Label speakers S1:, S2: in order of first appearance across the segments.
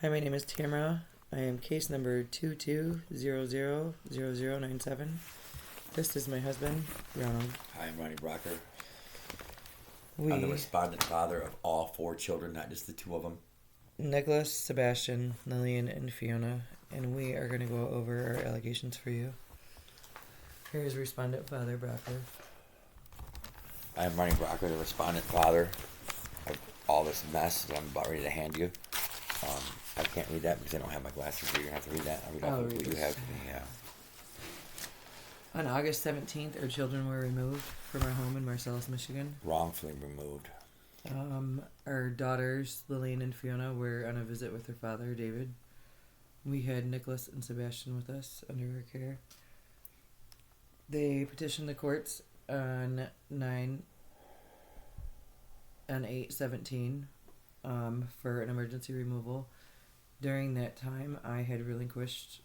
S1: Hi, my name is Tamara. I am case number 22000097. This is my husband, Ronald.
S2: Hi, I'm Ronnie Brocker.
S1: We,
S2: I'm the respondent father of all 4 children, not just the 2 of them.
S1: Nicholas, Sebastian, Lillian, and Fiona, and we are going to go over our allegations for you. Here is respondent father, Brocker.
S2: I'm Ronnie Brocker, the respondent father of all this mess that I'm about ready to hand you. I can't read that because I don't have my glasses, so you're going to have to read that. I'll read off what you have. Yeah.
S1: On August 17th, our children were removed from our home in Marcellus, Michigan.
S2: Wrongfully removed.
S1: Our daughters, Lillian and Fiona, were on a visit with their father, David. We had Nicholas and Sebastian with us under our care. They petitioned the courts on 8/17 for an emergency removal. During that time, I had relinquished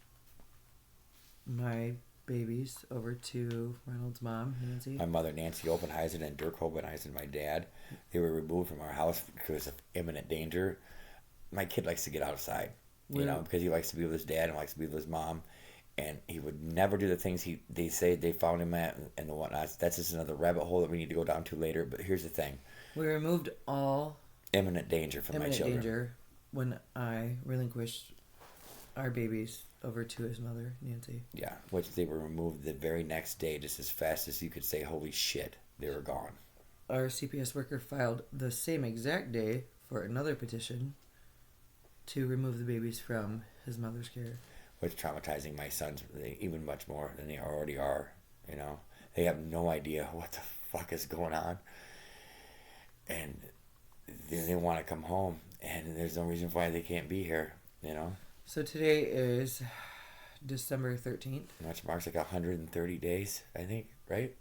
S1: my babies over to Ronald's mom, Nancy.
S2: My mother, Nancy Obenheisen, and Dirk Obenheisen, my dad, they were removed from our house because of imminent danger. My kid likes to get outside, because he likes to be with his dad and likes to be with his mom. And he would never do the things they say they found him at and the whatnot. That's just another rabbit hole that we need to go down to later. But here's the thing.
S1: We removed all
S2: imminent danger from my children.
S1: Imminent danger when I relinquished our babies over to his mother, Nancy.
S2: Yeah, which they were removed the very next day, just as fast as you could say, holy shit, they were gone.
S1: Our CPS worker filed the same exact day for another petition to remove the babies from his mother's care.
S2: Which traumatizing my sons even much more than they already are, They have no idea what the fuck is going on. And they want to come home, and there's no reason why they can't be here,
S1: So today is December 13th.
S2: Which marks like 130 days, I think, right?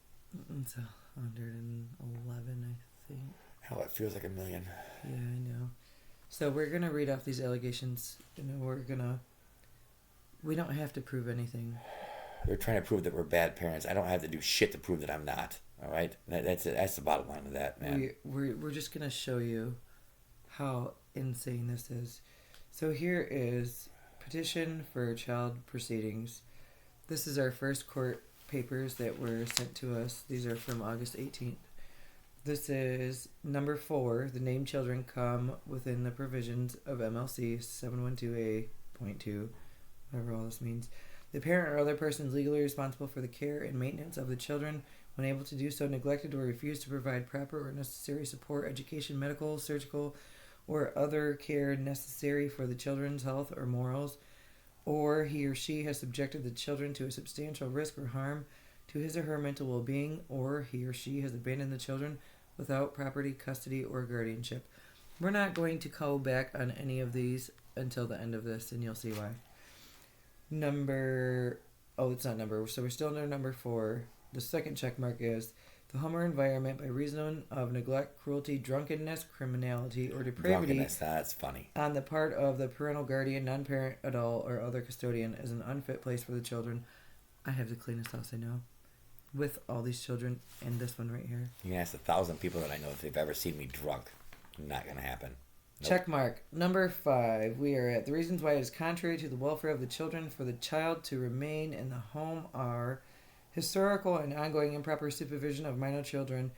S1: It's 111, I think.
S2: Hell, it feels like a million.
S1: Yeah, I know. So we're going to read off these allegations, and we don't have to prove anything.
S2: They're trying to prove that we're bad parents. I don't have to do shit to prove that I'm not. All right? That's it. That's the bottom line of that, man.
S1: We're just going to show you how insane this is. So here is petition for child proceedings. This is our first court papers that were sent to us. These are from August 18th. This is number 4. The named children come within the provisions of MLC 712A.2, whatever all this means. The parent or other persons legally responsible for the care and maintenance of the children, when able to do so, neglected or refused to provide proper or necessary support, education, medical, surgical, or other care necessary for the children's health or morals, or he or she has subjected the children to a substantial risk or harm to his or her mental well-being, or he or she has abandoned the children without property, custody, or guardianship. We're not going to go back on any of these until the end of this, and you'll see why. It's not number, so we're still under number 4. The second check mark is the home or environment by reason of neglect, cruelty, drunkenness, criminality, or depravity.
S2: That's funny.
S1: On the part of the parental guardian, non-parent, adult, or other custodian is an unfit place for the children. I have the cleanest house I know, with all these children and this one right here.
S2: You can ask 1,000 people that I know if they've ever seen me drunk. Not going to happen. Nope.
S1: Check mark. Number 5. We are at the reasons why it is contrary to the welfare of the children for the child to remain in the home are historical and ongoing improper supervision of minor children.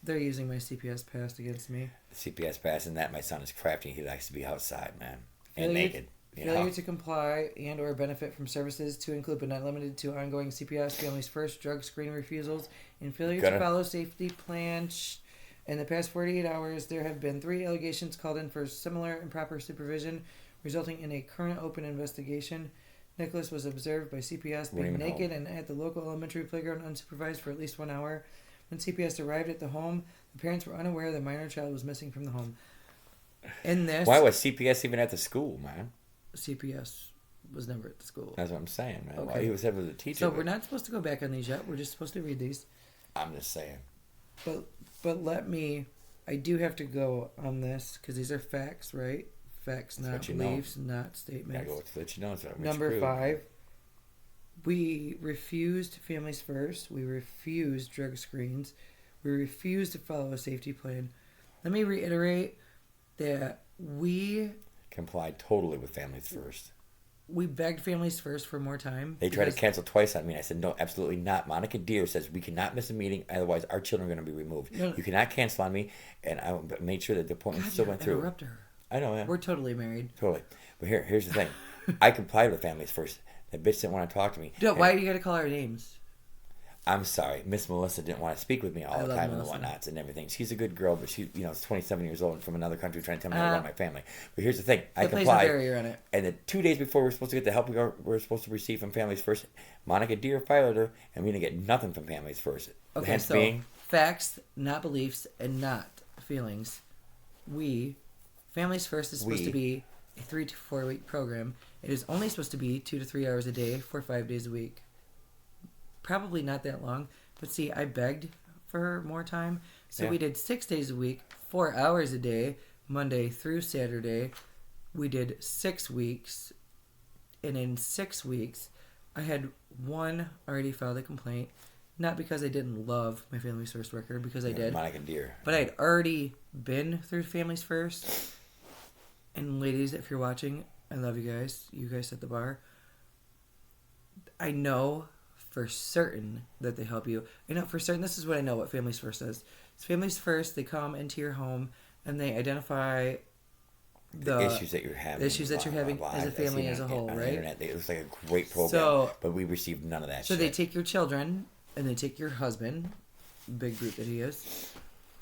S1: They're using my CPS pass against me.
S2: The CPS pass and that my son is crafty. He likes to be outside, man. And naked.
S1: Failure to comply and or benefit from services to include but not limited to ongoing CPS, Families First, drug screening refusals, and failure to follow safety plans. In the past 48 hours, there have been 3 allegations called in for similar improper supervision, resulting in a current open investigation. Nicholas was observed by CPS being naked and at the local elementary playground unsupervised for at least 1 hour. When CPS arrived at the home, the parents were unaware the minor child was missing from the home.
S2: Why was CPS even at the school, man?
S1: CPS was never at the school.
S2: That's what I'm saying, man.
S1: Okay.
S2: Why he was ever the teacher?
S1: So we're not supposed to go back on these yet. We're just supposed to read these.
S2: I'm just saying.
S1: But I do have to go on this because these are facts, right? Facts, not beliefs, not statements.
S2: I go to let you know.
S1: Number 5, we refused Families First. We refused drug screens. We refused to follow a safety plan. Let me reiterate that we
S2: complied totally with Families First.
S1: We begged Families First for more time.
S2: They tried to cancel twice on me. I said, no, absolutely not. Monica Deere says we cannot miss a meeting, otherwise our children are going to be removed. No. You cannot cancel on me. And I made sure that the appointment still went through.
S1: Interrupt her.
S2: I know, yeah.
S1: We're totally married.
S2: Totally. But here's the thing. I complied with Families First. That bitch didn't want to talk to me.
S1: Dude, why do you got to call our names?
S2: I'm sorry. Miss Melissa didn't want to speak with me all the time and the whatnots and everything. She's a good girl, but she's 27 years old and from another country trying to tell me how to run my family. But here's the thing. I complied.
S1: On it.
S2: And the 2 days before we were supposed to get the help we were supposed to receive from Families First, Monica Deere fired her, and we didn't get nothing from Families First.
S1: Okay, so facts, not beliefs, and not feelings. Families First is supposed to be a 3 to 4 week program. It is only supposed to be 2 to 3 hours a day for 5 days a week. Probably not that long, but see, I begged for more time, so we did 6 days a week, 4 hours a day, Monday through Saturday. We did 6 weeks, and in 6 weeks, I had one already filed a complaint, not because I didn't love my Families First record, because I did,
S2: Monica Deere.
S1: but I had already been through Families First. And ladies, if you're watching, I love you guys. You guys set the bar. I know for certain that they help you. I know for certain, this is what I know what Families First does. It's Families First, they come into your home and they identify the
S2: issues that you're having.
S1: As a family as a whole, right?
S2: Internet. It was like a great program, but we received none of that shit.
S1: So they take your children and they take your husband, big brute that he is,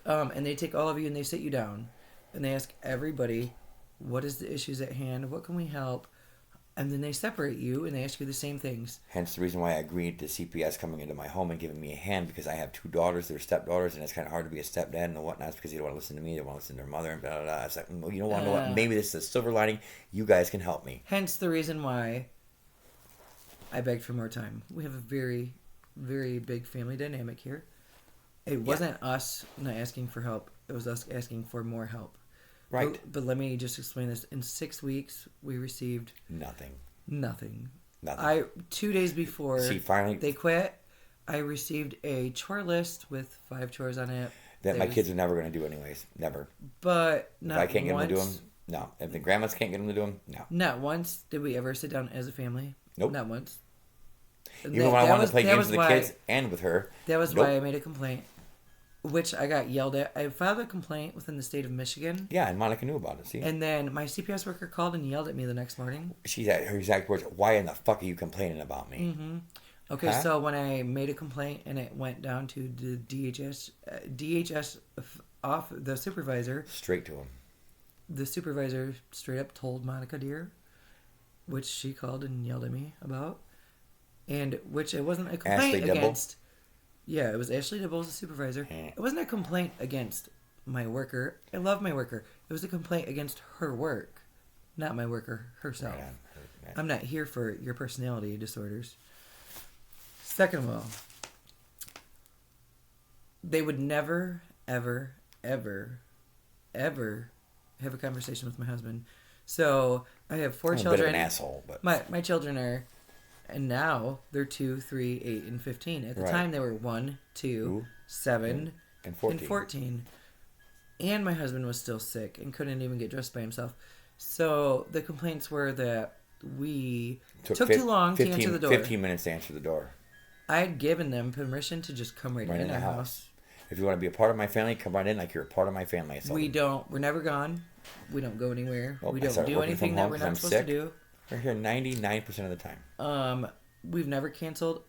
S1: and they take all of you and they sit you down and they ask everybody, what is the issues at hand? What can we help? And then they separate you and they ask you the same things.
S2: Hence the reason why I agreed to CPS coming into my home and giving me a hand, because I have 2 daughters that are stepdaughters, and it's kind of hard to be a stepdad and the whatnots because they don't want to listen to me, they want to listen to their mother, and blah, blah, blah. It's like, well, you don't want to know what? Maybe this is a silver lining. You guys can help me.
S1: Hence the reason why I begged for more time. We have a very, very big family dynamic here. It wasn't us not asking for help. It was us asking for more help.
S2: Right.
S1: But let me just explain this. In 6 weeks, we received nothing. 2 days before they quit, I received a chore list with 5 chores on it.
S2: That my kids are never going to do anyways. Never.
S1: But
S2: not once. If I can't get them to do them, no. If the grandmas can't get them to do them, no.
S1: Not once did we ever sit down as a family.
S2: Nope.
S1: Not once.
S2: Even when I wanted to play games with the kids and with her.
S1: That was why I made a complaint. Which I got yelled at. I filed a complaint within the state of Michigan.
S2: Yeah, and Monica knew about it, see?
S1: And then my CPS worker called and yelled at me the next morning.
S2: She's at her exact words, why in the fuck are you complaining about me?
S1: Mm-hmm. Okay, so when I made a complaint and it went down to the DHS off the supervisor.
S2: Straight to him.
S1: The supervisor straight up told Monica Deere, which she called and yelled at me about. And which it wasn't a complaint against. Yeah, it was Ashley Dibble, the supervisor. It wasn't a complaint against my worker. I love my worker. It was a complaint against her work, not my worker herself. Right. I'm not here for your personality disorders. Second of all, they would never, ever, ever, ever have a conversation with my husband. So I have 4 children.
S2: A bit of an asshole, but
S1: my children are. And now they're 2, 3, 8, and 15. At the time, they were 1, 2, 7, and 14. And my husband was still sick and couldn't even get dressed by himself. So the complaints were that we took too long to answer the door.
S2: 15 minutes to answer the door.
S1: I had given them permission to just come right in our house.
S2: If you want to be a part of my family, come right in like you're a part of my family.
S1: We're never gone. We don't go anywhere. We don't do anything that we're not supposed to do.
S2: We're here 99% of the time.
S1: We've never canceled.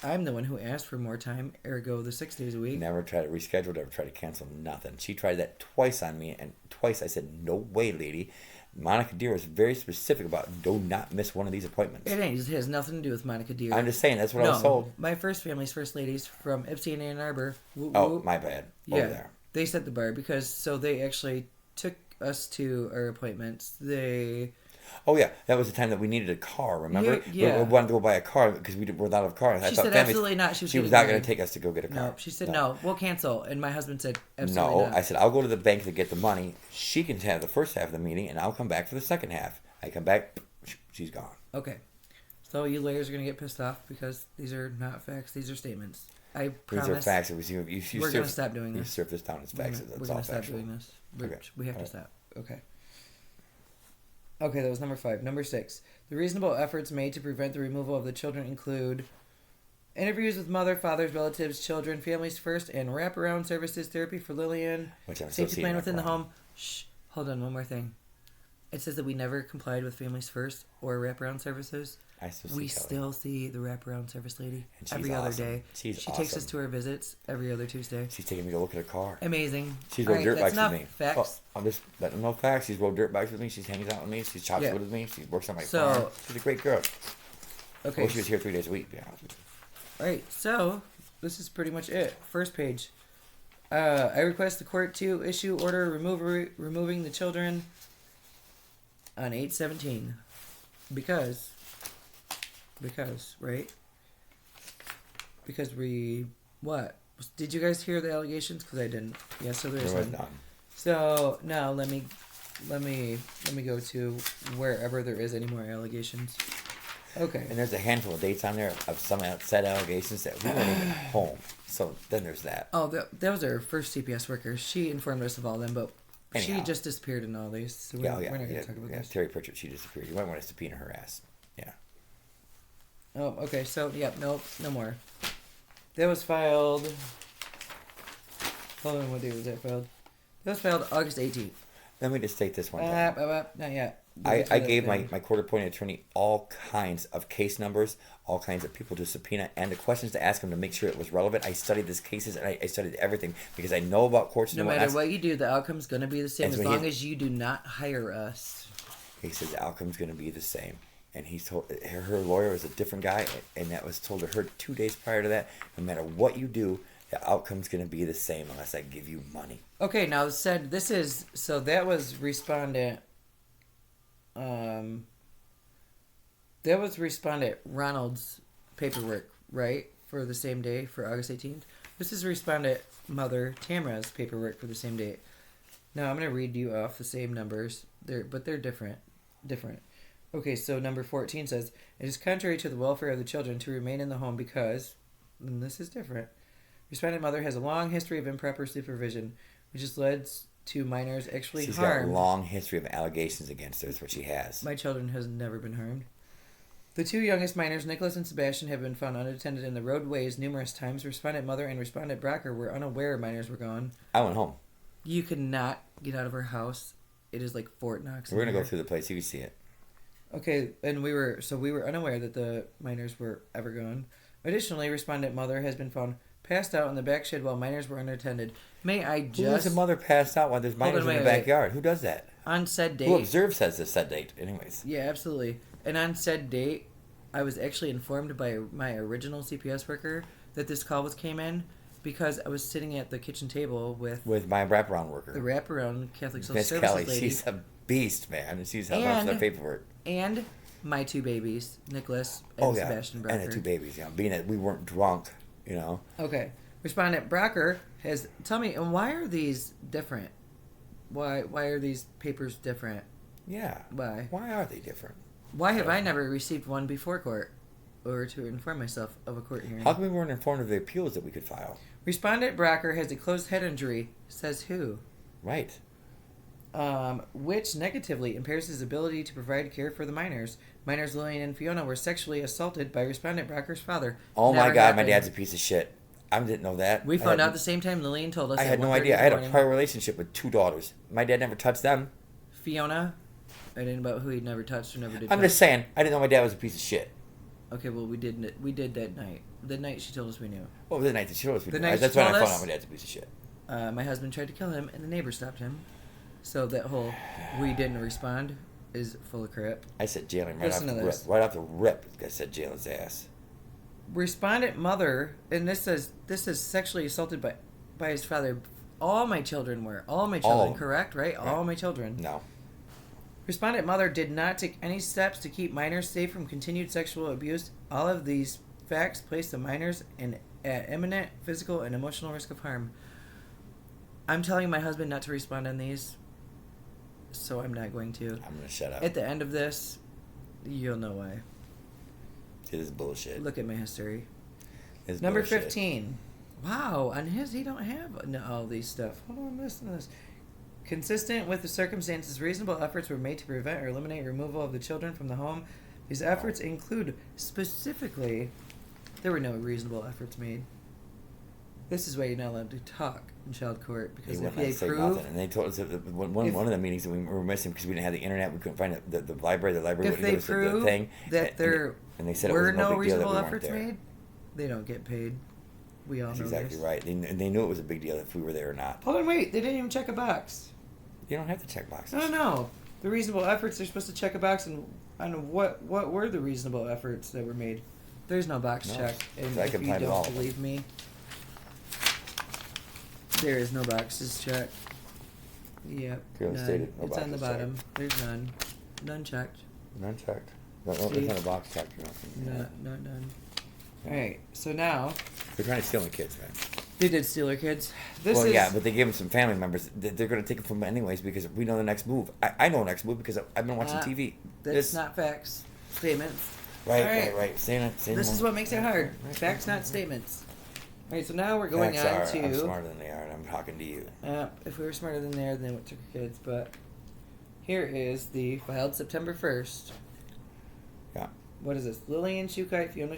S1: I'm the one who asked for more time, ergo the 6 days a week.
S2: Never tried to reschedule, never tried to cancel, nothing. She tried that twice on me, and twice I said, no way, lady. Monica Deere is very specific about do not miss one of these appointments.
S1: It ain't. It has nothing to do with Monica Deere.
S2: I'm just saying, that's what I was told.
S1: My first family's first ladies from Ypsilanti and Ann Arbor.
S2: My bad.
S1: Yeah, over there. They set the bar so they actually took us to our appointments.
S2: Oh, yeah. That was the time that we needed a car, remember?
S1: Yeah.
S2: We wanted to go buy a car because we were without a car.
S1: She said absolutely not.
S2: She was not going to take us to go get a car.
S1: No, she said no. We'll cancel. And my husband said absolutely not.
S2: No, I said I'll go to the bank to get the money. She can have the first half of the meeting, and I'll come back for the second half. I come back, she's gone.
S1: Okay. So you lawyers are going to get pissed off because these are not facts. These are statements. I promise.
S2: These are facts.
S1: We're going to stop doing this.
S2: You surf this down as facts.
S1: We're going to stop doing this. We have to stop. Okay. Okay, that was number 5. Number 6. The reasonable efforts made to prevent the removal of the children include interviews with mother, fathers, relatives, children, families first, and wraparound services, therapy for Lillian,
S2: Which I'm
S1: safety plan within the
S2: wrong.
S1: home. Shh, hold on, one more thing. It says that we never complied with families first or wraparound services.
S2: I still see
S1: We
S2: Kelly.
S1: still see the wraparound service lady
S2: And she's
S1: every other
S2: awesome.
S1: day.
S2: She
S1: takes us
S2: awesome.
S1: to our visits every other Tuesday.
S2: She's taking me to look at her car.
S1: Amazing.
S2: She's
S1: All
S2: rode
S1: right,
S2: dirt
S1: that's
S2: bikes with
S1: enough
S2: me.
S1: facts.
S2: Oh, I'm just letting them know facts. She's rode dirt bikes with me. She hangs out with me. She chops
S1: Yeah.
S2: wood with me. She works on my
S1: So-
S2: farm. She's a great girl.
S1: Okay.
S2: Well, she was here 3 days a week. Yeah.
S1: All right, so this is pretty much it. First page. I request the court to issue order removing the children on 8/17 because right? Because we what? Did you guys hear the allegations? Because I didn't. Yeah, so there's
S2: There was
S1: none.
S2: none.
S1: So now let me go to wherever there is any more allegations. Okay.
S2: And there's a handful of dates on there of some said allegations that we weren't even home. So then there's that.
S1: Oh, that was our first CPS worker. She informed us of all them, but she
S2: Anyhow.
S1: just disappeared in all these. So
S2: Yeah,
S1: we're not going to
S2: yeah,
S1: talk about
S2: yeah.
S1: this.
S2: Terry Pritchard, she disappeared. You might want to subpoena her ass. Yeah.
S1: Oh, okay. So, yep, nope, no more. That was filed. Hold on, what date was that filed? That was filed August 18th.
S2: Let me just take this one down.
S1: Not yet.
S2: I gave my court-appointed attorney all kinds of case numbers, all kinds of people to subpoena, and the questions to ask him to make sure it was relevant. I studied these cases, and I studied everything because I know about courts.
S1: No matter what you do, the outcome's going to be the same
S2: And
S1: as
S2: so
S1: long as you do not hire us.
S2: He says the outcome's going to be the same. And he told her lawyer was a different guy, and that was told to her 2 days prior to that. No matter what you do, the outcome's going to be the same unless I give you money.
S1: Okay, now said this is so that was respondent. That was respondent Ronald's paperwork, right, for the same day for August 18th. This is respondent mother Tamara's paperwork for the same date. Now I'm gonna read you off the same numbers. They're different. Okay, so number 14 says it is contrary to the welfare of the children to remain in the home because, and this is different. Respondent mother has a long history of improper supervision, which has led to minors actually
S2: She's
S1: harmed.
S2: got a long history of allegations against her. That's what she has.
S1: My children has never been harmed. The 2 youngest minors, Nicholas and Sebastian, have been found unattended in the roadways numerous times. Respondent mother and respondent Brocker were unaware minors were gone.
S2: I went home.
S1: You cannot get out of our house. It is like Fort Knox.
S2: We're going to go through the place. You can see it.
S1: Okay, and we were unaware that the minors were ever gone. Additionally, respondent mother has been found passed out in the back shed while minors were unattended. May I
S2: Who lets
S1: just
S2: a mother passed out while there's minors in the backyard? Who does that?
S1: on said date?
S2: Who observes says this said date? Anyways.
S1: Yeah, absolutely. And on said date, I was actually informed by my original CPS worker that this call came in because I was sitting at the kitchen table with
S2: my wraparound worker.
S1: the wraparound Catholic Social
S2: Miss
S1: Services
S2: Kelly.
S1: lady.
S2: She's a beast, man. And she's helping us with our paperwork.
S1: And my 2 babies, Nicholas and Sebastian Brocker.
S2: And the 2 babies, yeah. Being that we weren't drunk, you know.
S1: Okay. Respondent Brocker has... Tell me, and why are these different? Why are these papers different?
S2: Yeah.
S1: Why?
S2: Why are they different?
S1: Why have I never received one before court? Or to inform myself of a court hearing?
S2: How come we weren't informed of the appeals that we could file?
S1: Respondent Brocker has a closed head injury. Says who?
S2: Right.
S1: Which negatively impairs his ability to provide care for the minors. Minors Lillian and Fiona were sexually assaulted by Respondent Brocker's father.
S2: Oh my
S1: Never
S2: God,
S1: happened.
S2: my dad's a piece of shit. I didn't know that.
S1: We found out the same time Lillian told us.
S2: I
S1: at
S2: had no
S1: 1:30
S2: idea. I
S1: in
S2: had
S1: the
S2: a
S1: morning.
S2: prior relationship with 2 daughters. My dad never touched them.
S1: Fiona, I didn't know about who he'd never touched or never did.
S2: I'm
S1: touch.
S2: just saying, I didn't know my dad was a piece of shit.
S1: Okay, well we did that night. The night she told us we knew.
S2: What was the night that she told us we
S1: The
S2: did?
S1: night
S2: That's
S1: she
S2: when I
S1: told
S2: found
S1: us-
S2: out my dad's a piece of shit.
S1: My husband tried to kill him, and the neighbor stopped him. So that whole "we didn't respond" is full of crap.
S2: I said jail him right off
S1: Listen
S2: the
S1: to
S2: rip.
S1: this.
S2: Right off the rip, I said jail his ass.
S1: Respondent mother, and this is sexually assaulted by his father. All my children were. All my children,
S2: All.
S1: correct? Right? All my children.
S2: No.
S1: Respondent mother did not take any steps to keep minors safe from continued sexual abuse. All of these facts place the minors at imminent physical and emotional risk of harm. I'm telling my husband not to respond on these, so I'm not going to.
S2: I'm going to shut up.
S1: At the end of this, you'll know why.
S2: It is bullshit.
S1: Look at my history.
S2: It's
S1: Number
S2: bullshit.
S1: 15. Wow, on his he don't have all these stuff. Hold on, listen to this. Consistent with the circumstances, reasonable efforts were made to prevent or eliminate removal of the children from the home. These efforts include specifically, there were no reasonable efforts made. This is why you're not allowed to talk in child court, because if they prove,
S2: nothing. And they told us that one of the meetings that we were missing because we didn't have the internet, we couldn't find the library. The library
S1: if
S2: wouldn't
S1: they
S2: give us
S1: prove
S2: the thing,
S1: that there
S2: and they said
S1: were
S2: it was no big deal that
S1: reasonable
S2: we weren't
S1: efforts
S2: there.
S1: made, they don't get paid. We all
S2: That's
S1: know
S2: exactly
S1: this.
S2: right. They knew it was a big deal if we were there or not.
S1: Hold on, wait. They didn't even check a box.
S2: You don't have to check boxes.
S1: No. The reasonable efforts, they're supposed to check a box, and what were the reasonable efforts that were made? There's no box check. And
S2: I
S1: if
S2: can
S1: you
S2: find it all.
S1: don't believe me, there is no boxes checked. Yep.
S2: Clearly
S1: None.
S2: stated, no
S1: It's on the
S2: boxes
S1: bottom. There's none. None checked.
S2: None checked. No, there's not a box checked or nothing.
S1: Not none. Alright, so now...
S2: They're trying to steal my kids, man.
S1: They did steal our kids.
S2: Yeah, but they gave them some family members. They're going to take them from them anyways because we know the next move. I know the next move because I've been watching TV.
S1: That's not facts. Statements.
S2: Right.
S1: This is what makes it hard.
S2: Right.
S1: Facts, not statements. Alright, so now we're going
S2: Facts
S1: on
S2: are,
S1: to...
S2: I'm smarter than they are, and I'm talking to you.
S1: If we were smarter than they are, then we took our kids. But here is the filed September 1st.
S2: Yeah.
S1: What is this? Lillian, Shukai, Fiona...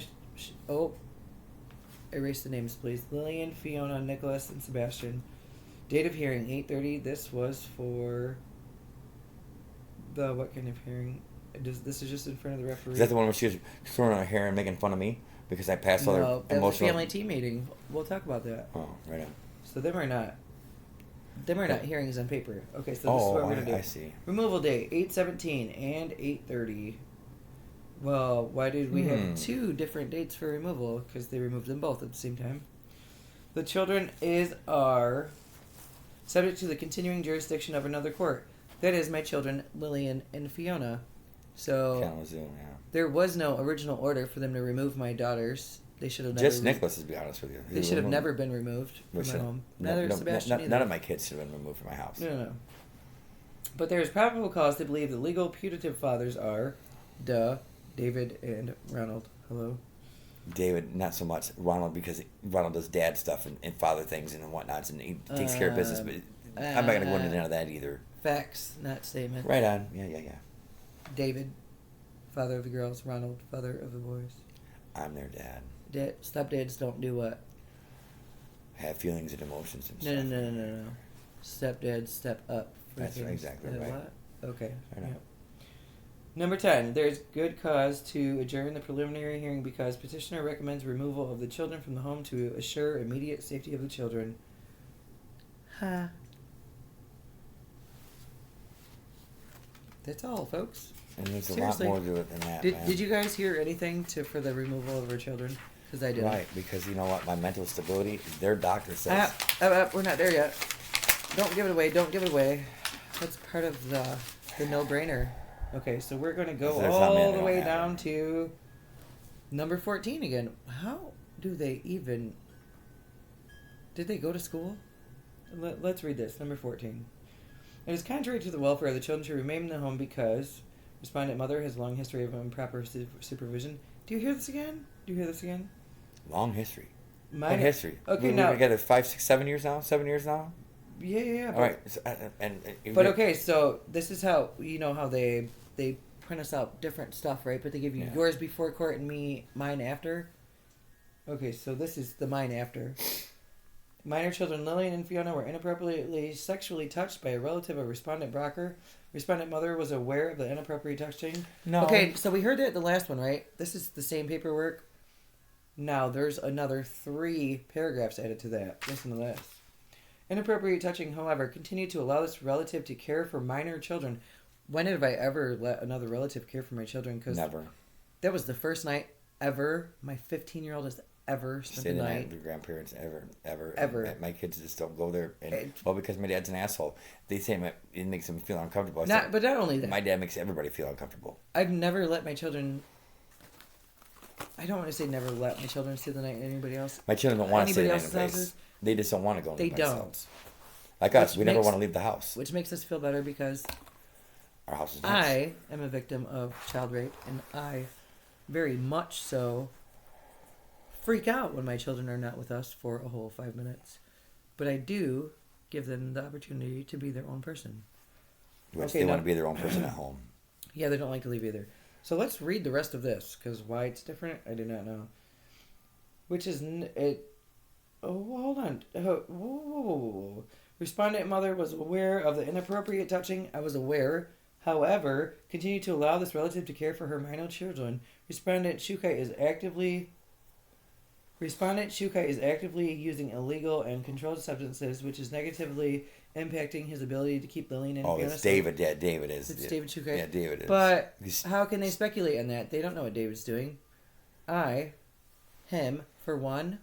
S1: erase the names, please. Lillian, Fiona, Nicholas, and Sebastian. Date of hearing, 8:30. This was for the... What kind of hearing? This is just in front of the referee.
S2: Is that the one where she was throwing her hair and making fun of me because I passed all their
S1: No, that was a
S2: emotional...
S1: family team meeting. We'll talk about that.
S2: Oh, right on.
S1: So them are not hearings on paper. Okay, so this is what we're going to do.
S2: I see.
S1: Removal date, 8/17 and 8/30. Well, why did we have two different dates for removal? Because they removed them both at the same time. The children are subject to the continuing jurisdiction of another court. That is my children, Lillian and Fiona. So
S2: Kalamazoo, yeah.
S1: there was no original order for them to remove my daughters. They should have never...
S2: Just Nicholas, to be honest with you.
S1: They should have never been removed from my home. Neither Sebastian either.
S2: None of my kids should have been removed from my house.
S1: No. But there is probable cause to believe the legal putative fathers are, David and Ronald. Hello?
S2: David, not so much. Ronald, because Ronald does dad stuff and father things and whatnots, and he takes care of business, but I'm not going to go into none of that either.
S1: Facts, not statements.
S2: Right on. Yeah.
S1: David, father of the girls. Ronald, father of the boys.
S2: I'm their dad.
S1: Stepdads don't do what?
S2: Have feelings and emotions and stuff.
S1: No. Stepdads step up.
S2: That's exactly right.
S1: What? Okay.
S2: Right on.
S1: Yep. Number 10. There is good cause to adjourn the preliminary hearing because petitioner recommends removal of the children from the home to assure immediate safety of the children. That's all, folks.
S2: And there's
S1: Seriously.
S2: a lot more to it than that, man.
S1: Did you guys hear anything for the removal of our children? Because I didn't.
S2: Right, because you know what? My mental stability, their doctor says...
S1: We're not there yet. Don't give it away. That's part of the no-brainer. Okay, so we're going to go all the way down to number 14 again. How do they even... Did they go to school? Let's read this. Number 14. It is contrary to the welfare of the children to remain in the home because respondent mother has a long history of improper supervision. Do you hear this again?
S2: Long history.
S1: What
S2: history?
S1: Okay,
S2: We've
S1: now...
S2: been together 5, 6, 7 years now? 7 years now?
S1: Yeah.
S2: All right. So,
S1: okay, so this is how, you know how they print us out different stuff, right? But they give you yours before court and mine after. Okay, so this is the mine after. Minor children Lillian and Fiona were inappropriately sexually touched by a relative of respondent Brocker. Respondent mother was aware of the inappropriate touching.
S2: No.
S1: Okay, so we heard that the last one, right? This is the same paperwork. Now, there's another 3 paragraphs added to that. Listen to this. Inappropriate touching, however, continued to allow this relative to care for minor children. When have I ever let another relative care for my children? Cause
S2: never.
S1: That was the first night ever my 15-year-old has ever spent the night
S2: with the grandparents ever. My kids just don't go there, because my dad's an asshole. They say it makes them feel uncomfortable.
S1: But not only that,
S2: my dad makes everybody feel uncomfortable.
S1: I've never let my children. I don't want to say never let my children stay the night at anybody else.
S2: My children don't want to stay the night in a place. They just don't want to go. They don't. Like us, we never want to leave the house.
S1: Which makes us feel better because
S2: our house is nice.
S1: I am a victim of child rape, and I very much so freak out when my children are not with us for a whole 5 minutes. But I do give them the opportunity to be their own person.
S2: Which they want to be their own person at home.
S1: Yeah, they don't like to leave either. So let's read the rest of this, because why it's different, I do not know. Which is... Oh, hold on. Whoa. Respondent mother was aware of the inappropriate touching. I was aware. However, continued to allow this relative to care for her minor children. Respondent Shukai is actively using illegal and controlled substances, which is negatively impacting his ability to keep Lillian and Fiona
S2: it's David. Yeah, David is.
S1: It's David Shukai.
S2: Yeah, David is.
S1: But how can they speculate on that? They don't know what David's doing. Him, for one,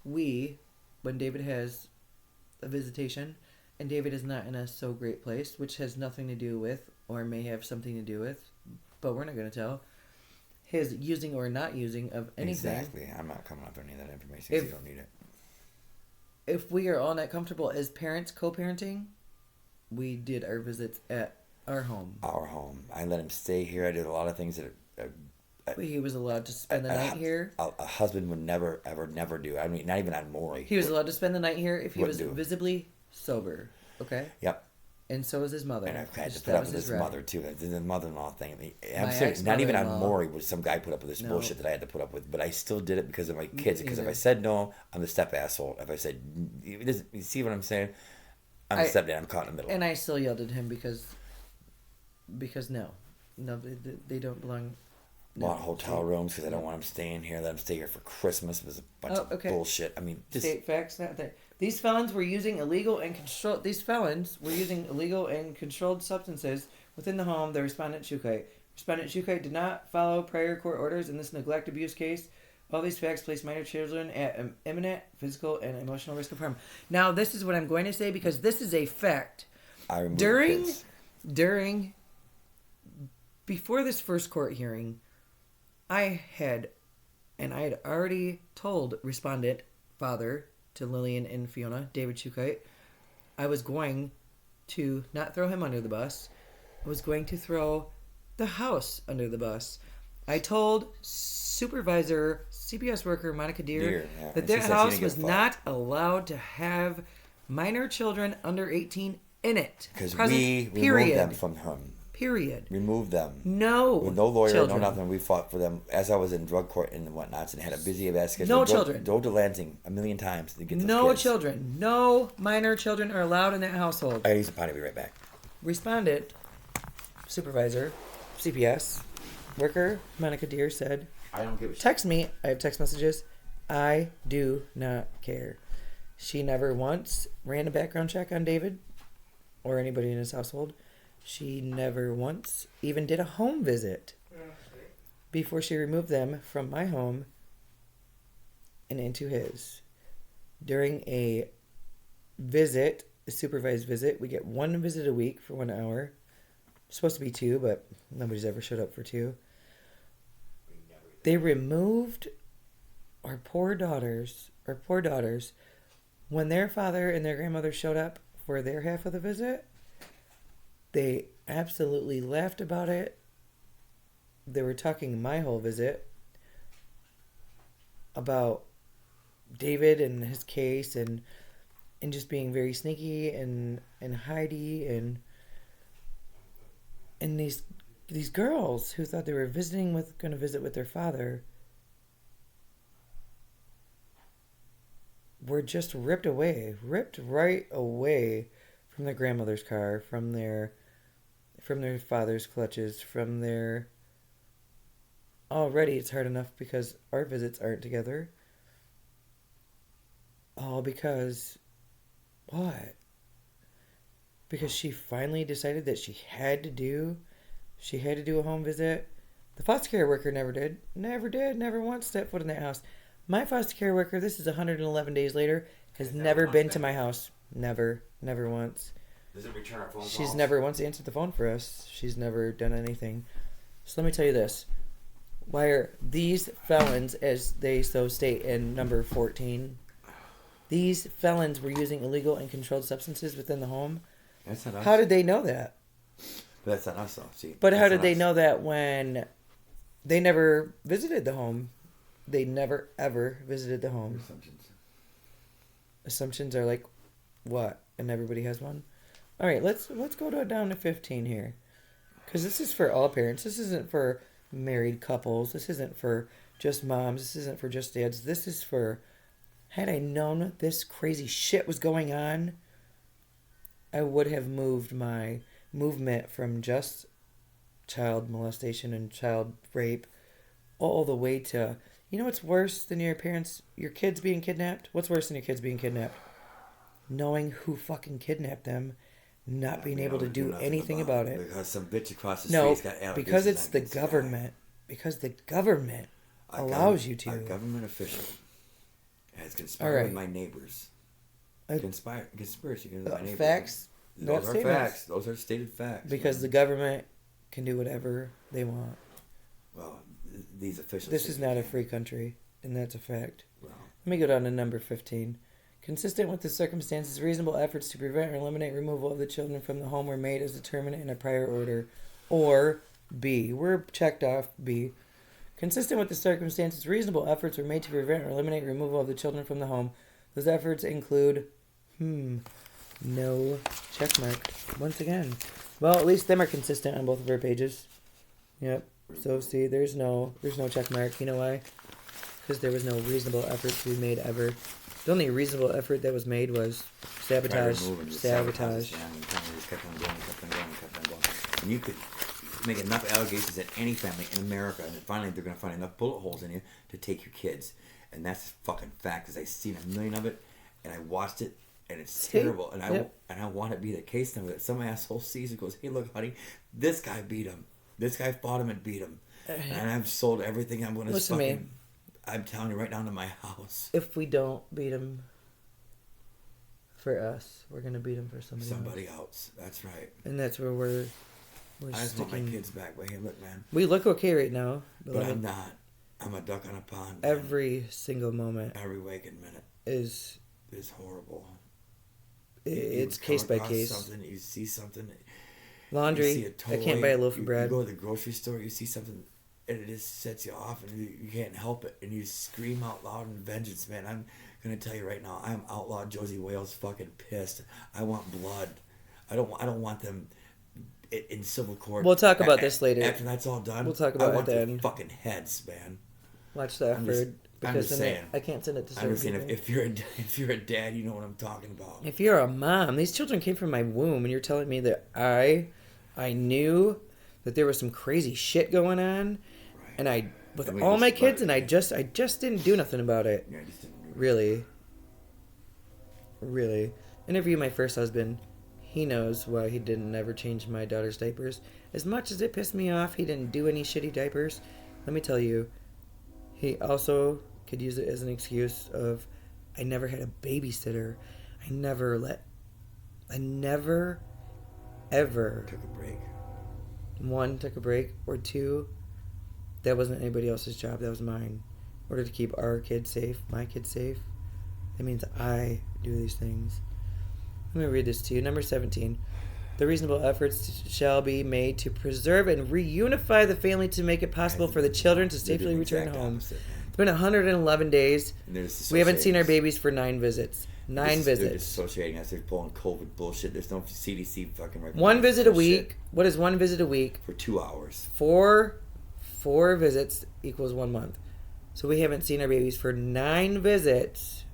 S1: when David has a visitation, and David is not in a so great place, which has nothing to do with, or may have something to do with, but we're not going to tell, his using or not using of anything.
S2: Exactly. I'm not coming up with any of that information because you don't need it.
S1: If we are all not comfortable as parents co-parenting, we did our visits at our home.
S2: Our home. I let him stay here. I did a lot of things that
S1: he was allowed to spend the night here.
S2: A husband would never, ever, never do. I mean, not even on Maury.
S1: He was allowed to spend the night here if he was visibly sober. Okay?
S2: Yep.
S1: And so was his mother.
S2: And I've had to put up with his mother, too. The mother-in-law thing. I mean, I'm serious. Not even on Maury would some guy put up with this bullshit that I had to put up with. But I still did it because of my kids. Because if I said no, I'm the step-asshole. If I said... You see what I'm saying? I'm the stepdad. I'm caught in the middle.
S1: And I still yelled at him because no. No, they don't belong...
S2: Want hotel rooms because I don't want him staying here. Let him stay here for Christmas. It was a bunch of bullshit. I mean, just...
S1: State facts, not that. These felons were using illegal and controlled substances within the home. The Respondent Shukai did not follow prior court orders in this neglect abuse case. All these facts place minor children at imminent physical and emotional risk of harm. Now, this is what I'm going to say because this is a fact. Before this first court hearing, I had already told Respondent father to Lillian and Fiona, David Shukai, I was going to not throw him under the bus. I was going to throw the house under the bus. I told supervisor, CPS worker Monica Deere that their house was not allowed to have minor children under 18 in it.
S2: Because we removed them from home.
S1: Period.
S2: Removed them.
S1: No.
S2: With no lawyer,
S1: children.
S2: no nothing. We fought for them as I was in drug court and whatnot, and had a busy ass schedule.
S1: No children.
S2: Drove to Lansing a million times to get those
S1: No
S2: kids.
S1: children. No minor children are allowed in that household.
S2: I use a potty. Be right back.
S1: Respondent, supervisor, CPS, worker, Monica Deere said,
S2: I don't give a shit.
S1: Text me. I have text messages. I do not care. She never once ran a background check on David or anybody in his household. She never once even did a home visit before she removed them from my home and into his. During a visit, a supervised visit, we get one visit a week for 1 hour. Supposed to be 2, but nobody's ever showed up for 2. They removed our poor daughters, when their father and their grandmother showed up for their half of the visit. They absolutely laughed about it. They were talking my whole visit about David and his case and just being very sneaky and Heidi and these girls who thought they were going to visit with their father were just ripped right away from their grandmother's car, from their father's clutches, from their... Already it's hard enough because our visits aren't together. All because... What? Because she finally decided that she had to do a home visit. The foster care worker never once stepped foot in that house. My foster care worker, this is 111 days later, has never been to my house. Never once.
S2: Does it return our phone calls?
S1: She's never once answered the phone for us. She's never done anything. So let me tell you this. Why are these felons, as they so state in number 14, these felons were using illegal and controlled substances within the home?
S2: That's not us.
S1: How did they know that?
S2: That's not us, though. See,
S1: but how did they know that when they never visited the home? They never, ever visited the home.
S2: Assumptions.
S1: Assumptions are like What? And everybody has one? All right, let's go down to 15 here. Because this is for all parents. This isn't for married couples. This isn't for just moms. This isn't for just dads. This is for, had I known this crazy shit was going on, I would have moved my movement from just child molestation and child rape all the way to, you know what's worse than your kids being kidnapped? What's worse than your kids being kidnapped? Knowing who fucking kidnapped them, not being able to do anything about it.
S2: Because some bitch across the
S1: No,
S2: street's got allegations.
S1: because it's the government. Because the government allows you to.
S2: A government official has conspired with my neighbors. Conspiracy with my neighbors.
S1: Facts.
S2: Those are facts. Those are stated facts.
S1: Because the government can do whatever they want.
S2: Well, these officials.
S1: This is not a free country, and that's a fact.
S2: Well,
S1: let me go down to number 15. Consistent with the circumstances, reasonable efforts to prevent or eliminate removal of the children from the home were made as determined in a prior order. Or B. We're checked off B. Consistent with the circumstances, reasonable efforts were made to prevent or eliminate removal of the children from the home. Those efforts include, no check mark. Once again. Well, at least them are consistent on both of our pages. Yep. So see, there's no check mark. You know why? Because there was no reasonable effort to be made ever. The only reasonable effort that was made was sabotage.
S2: And you kept on going. And you could make enough allegations at any family in America, and then finally they're going to find enough bullet holes in you to take your kids. And that's a fucking fact, because I've seen a million of it, and I watched it, and it's terrible. And I want to be the case now that some asshole sees and goes, hey, look, honey, this guy beat him. This guy fought him and beat him. And I've sold everything I'm going to
S1: listen to me.
S2: I'm telling you, right down to my house.
S1: If we don't beat him for us, we're going to beat him for somebody else.
S2: That's right.
S1: And that's where we're
S2: I just want my kids back. But hey, look, man.
S1: We look okay right now.
S2: But I'm not. I'm a duck on a pond.
S1: Every single moment.
S2: Every waking minute.
S1: Is
S2: horrible.
S1: It's case by case.
S2: You see something.
S1: Laundry. I can't buy a loaf of bread.
S2: You go to the grocery store, you see something, and it just sets you off, and you can't help it, and you scream out loud in vengeance, man. I'm gonna tell you right now, I'm outlaw Josie Wales fucking pissed. I want blood. I don't want them in civil court.
S1: We'll talk about this later.
S2: After that's all done,
S1: we'll talk about
S2: I want
S1: it then.
S2: their fucking heads, man.
S1: Watch that, Ferd.
S2: I'm just saying.
S1: I can't send it to certain
S2: I'm just saying,
S1: people.
S2: if you're a dad, you know what I'm talking about.
S1: If you're a mom, these children came from my womb, and you're telling me that I knew that there was some crazy shit going on, right. And with all my kids, and I just didn't do nothing about it.
S2: Yeah, I just didn't
S1: really. Interview my first husband. He knows why he didn't ever change my daughter's diapers. As much as it pissed me off, he didn't do any shitty diapers. Let me tell you, he also could use it as an excuse of, I never had a babysitter. I never ever
S2: took a break.
S1: One, took a break, or two, that wasn't anybody else's job, that was mine. In order to keep our kids safe, my kids safe, that means I do these things. Let me read this to you. Number 17. The reasonable efforts shall be made to preserve and reunify the family to make it possible for the children to safely return home. It's been 111 days. We haven't seen our babies for 9 visits. 9 visits.
S2: They're associating us. They're pulling COVID bullshit. There's no CDC fucking record.
S1: 1 visit a week. What is 1 visit a week?
S2: For 2 hours.
S1: 4 visits equals 1 month. So we haven't seen our babies for 9 visits.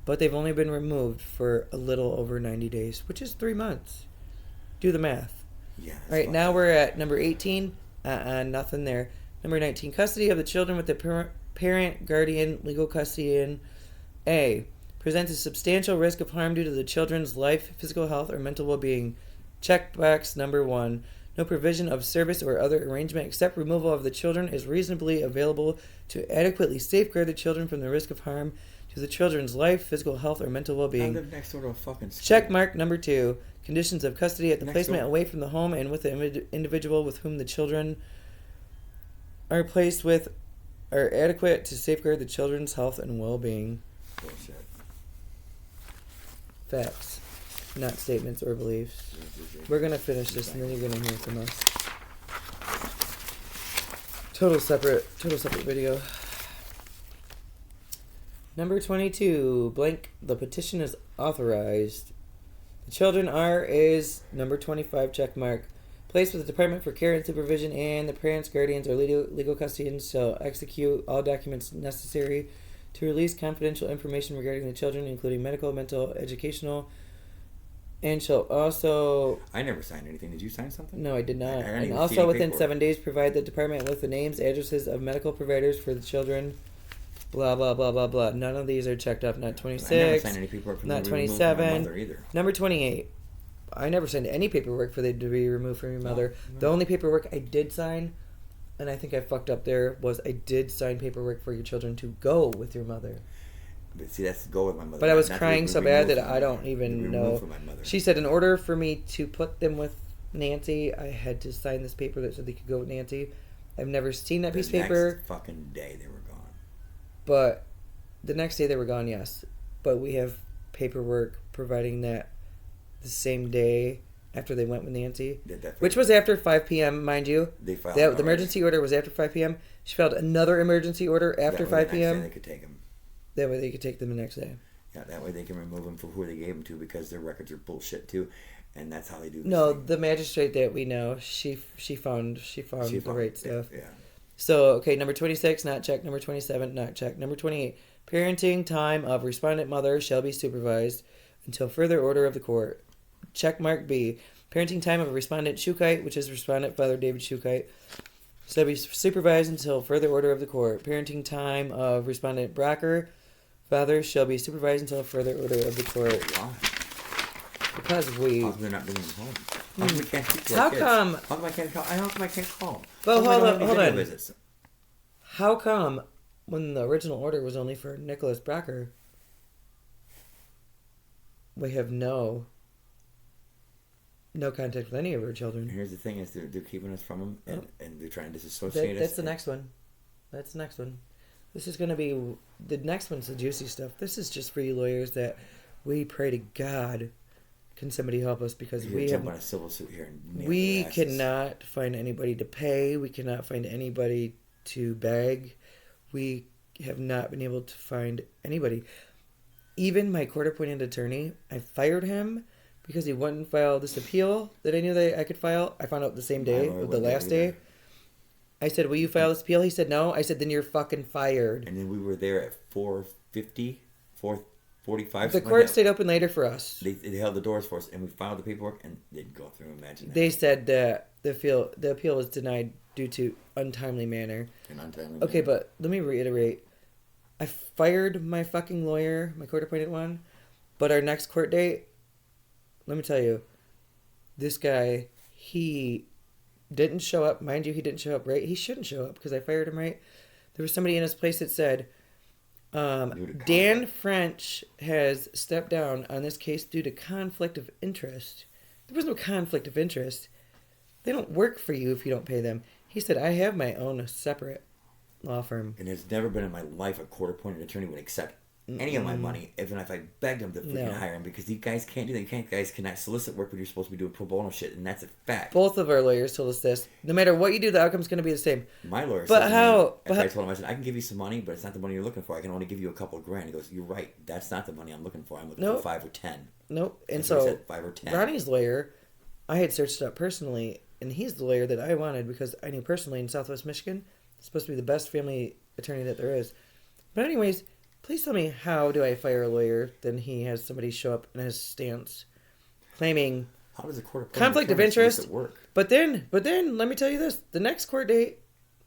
S1: But they've only been removed for a little over 90 days, which is 3 months. Do the math.
S2: Yeah.
S1: All right, now we're at number 18. Nothing there. Number 19. Custody of the children with the parent, guardian, legal custody in A. Presents a substantial risk of harm due to the children's life, physical health, or mental well-being. Checkbox number 1. No provision of service or other arrangement except removal of the children is reasonably available to adequately safeguard the children from the risk of harm to the children's life, physical health, or mental well-being.
S2: I live next door to a fucking school.
S1: Check mark number 2. Conditions of custody at the placement away from the home and with the individual with whom the children are placed with are adequate to safeguard the children's health and well-being.
S2: Bullshit.
S1: Facts, not statements or beliefs. We're going to finish this and then you're going to hear from us. Total separate video. Number 22, blank, the petition is authorized. The children are is number 25, check mark. Placed with the Department for Care and Supervision, and the parents, guardians, or legal custodians shall execute all documents necessary to release confidential information regarding the children, including medical, mental, educational, and shall also...
S2: I never signed anything. Did you sign something?
S1: No, I did not.
S2: I didn't
S1: And
S2: even
S1: also
S2: see any
S1: within
S2: paperwork.
S1: 7 days, provide the department with the names, addresses of medical providers for the children. Blah, blah, blah, blah, blah. None of these are checked off. Not 26.
S2: I never signed any paperwork for
S1: Not
S2: them to be removed from my
S1: 27.
S2: mother either.
S1: Number 28. I never signed any paperwork for them to be removed from your mother.
S2: No.
S1: The only paperwork I did sign, and I think I fucked up there, was I did sign paperwork for your children to go with your mother.
S2: But see, that's to go with my mother.
S1: But I was
S2: not to
S1: crying
S2: be
S1: so bad
S2: removed
S1: that
S2: from
S1: I
S2: my
S1: don't
S2: mother.
S1: even
S2: To be
S1: know.
S2: removed from my mother.
S1: She said in order for me to put them with Nancy, I had to sign this paper that said they could go with Nancy. I've never seen that piece of paper.
S2: Next fucking day they were gone.
S1: But the next day they were gone, yes. But we have paperwork providing that the same day after they went with Nancy, which was after 5 p.m., mind you.
S2: They filed
S1: The emergency order was after 5 p.m. She filed another emergency order after 5 p.m.
S2: They could take them.
S1: That way they could take them the next day.
S2: Yeah, that way they can remove them for who they gave them to because their records are bullshit too, and that's how they do this
S1: No,
S2: thing.
S1: the magistrate that we know, she found the right stuff.
S2: Yeah.
S1: So, okay, number 26, not checked. Number 27, not checked. Number 28, parenting time of respondent mother shall be supervised until further order of the court. Check mark B. Parenting time of respondent Shukite, which is respondent father David Shukite, shall be supervised until further order of the court. Parenting time of respondent Brocker, father, shall be supervised until further order of the court.
S2: Why?
S1: Because we...
S2: How come they're not bringing them home? How come we can't speak to our
S1: How
S2: kids?
S1: come...
S2: How come I can't call? How come I can't call?
S1: Well,
S2: How come I
S1: hold
S2: don't
S1: on,
S2: have any
S1: hold
S2: video
S1: on.
S2: visits?
S1: How come when the original order was only for Nicholas Brocker, we have no contact with any of our children?
S2: And here's the thing: is they're keeping us from them, and they're trying to disassociate us.
S1: That's the next one. That's the next one. This is going to be... The next one's the juicy stuff. This is just for you lawyers that we pray to God, can somebody help us, because
S2: You're
S1: we
S2: jump
S1: have...
S2: on a civil suit here. And
S1: We
S2: nail their asses.
S1: cannot find anybody to pay. We cannot find anybody to beg. We have not been able to find anybody. Even my court-appointed attorney, I fired him because he wouldn't file this appeal that I knew that I could file. I found out the same day,
S2: lawyer
S1: the
S2: wouldn't
S1: last day.
S2: either.
S1: I said, will you file this appeal? He said, no. I said, then you're fucking fired.
S2: And then we were there at 4:50, 4:45.
S1: The court stayed open later for us.
S2: They held the doors for us, and we filed the paperwork, and they didn't go through. Imagine that.
S1: They said that the appeal was denied due to untimely manner.
S2: An untimely
S1: Okay,
S2: manner.
S1: but let me reiterate. I fired my fucking lawyer, my court-appointed one, but our next court date, let me tell you, this guy, he didn't show up. Mind you, he didn't show up, right? He shouldn't show up because I fired him, right? There was somebody in his place that said, Dan French has stepped down on this case due to conflict of interest. There was no conflict of interest. They don't work for you if you don't pay them. He said, I have my own separate law firm.
S2: And there's never been in my life a court-appointed attorney would accept any of my money, even if I begged them to freaking
S1: No.
S2: hire him, because these guys can't do that. Guys cannot solicit work when you're supposed to be doing pro bono shit, and that's a fact.
S1: Both of our lawyers told us this. No matter what you do, the outcome's going to be the same.
S2: My lawyer
S1: But
S2: said to
S1: how-
S2: me,
S1: but
S2: after I
S1: how-
S2: told him, I said, I can give you some money, but it's not the money you're looking for. I can only give you a couple of grand. He goes, you're right. That's not the money I'm looking for. I'm looking
S1: Nope.
S2: for 5 or 10.
S1: Nope. And
S2: That's what I
S1: so
S2: said, 5 or 10.
S1: Ronnie's lawyer, I had searched up personally, and he's the lawyer that I wanted because I knew personally in Southwest Michigan, it's supposed to be the best family attorney that there is. But anyways, please tell me, how do I fire a lawyer? Then he has somebody show up in his stance claiming
S2: How does a court
S1: conflict of interest.
S2: work?
S1: But then let me tell you this. The next court date,